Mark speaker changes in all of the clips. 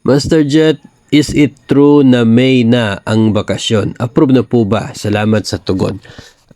Speaker 1: Master Jet, is it true na May na ang bakasyon? Approve na po ba? Salamat sa tugon.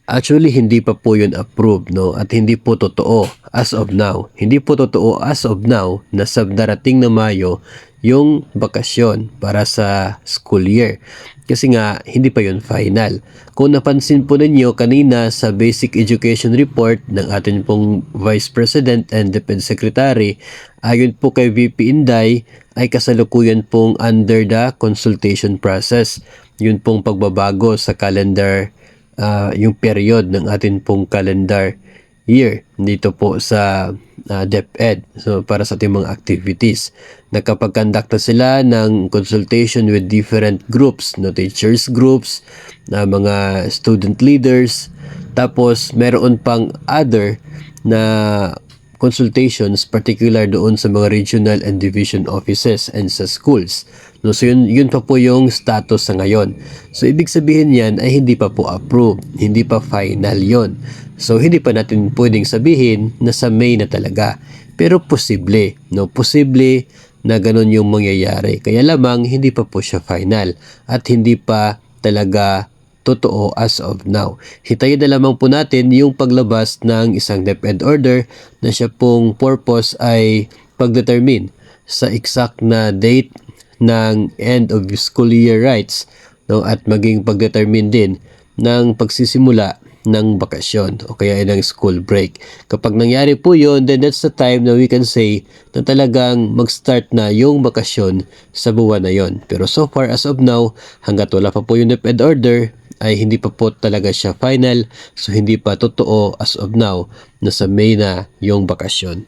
Speaker 1: Actually, hindi pa po yun approved, no? At hindi po totoo as of now. Hindi po totoo as of now na sa darating na Mayo yung bakasyon para sa school year. Kasi nga, hindi pa yun final. Kung napansin po ninyo kanina sa Basic Education Report ng ating pong Vice President and Defense Secretary, ayon po kay VP Inday, ay kasalukuyan pong under the consultation process. Yun pong pagbabago sa calendar, yung period ng atin pong calendar year dito po sa DepEd. So para sa ating mga activities, nakapag-conduct na sila ng consultation with different groups, no, teachers groups, mga student leaders, tapos meron pang other na consultations particular doon sa mga regional and division offices and sa schools. No, so yun pa po yung status sa ngayon. So ibig sabihin yan ay hindi pa po approved, hindi pa final yon. So hindi pa natin pwedeng sabihin na sa May na talaga. Pero posible, no? Posible na ganun yung mangyayari. Kaya lamang hindi pa po siya final at hindi pa talaga totoo as of now. Hitayin na lamang po natin yung paglabas ng isang DepEd order na siya pong purpose ay pagdetermine sa exact na date ng end of school year rights, no, at maging pagdetermine din ng pagsisimula ng bakasyon o kaya ng school break. Kapag nangyari po yun, then that's the time na we can say na talagang mag-start na yung bakasyon sa buwan na yon. Pero so far as of now, hanggat wala pa po yung DepEd order, ay hindi pa po talaga siya final. So hindi pa totoo as of now na sa May na yung bakasyon.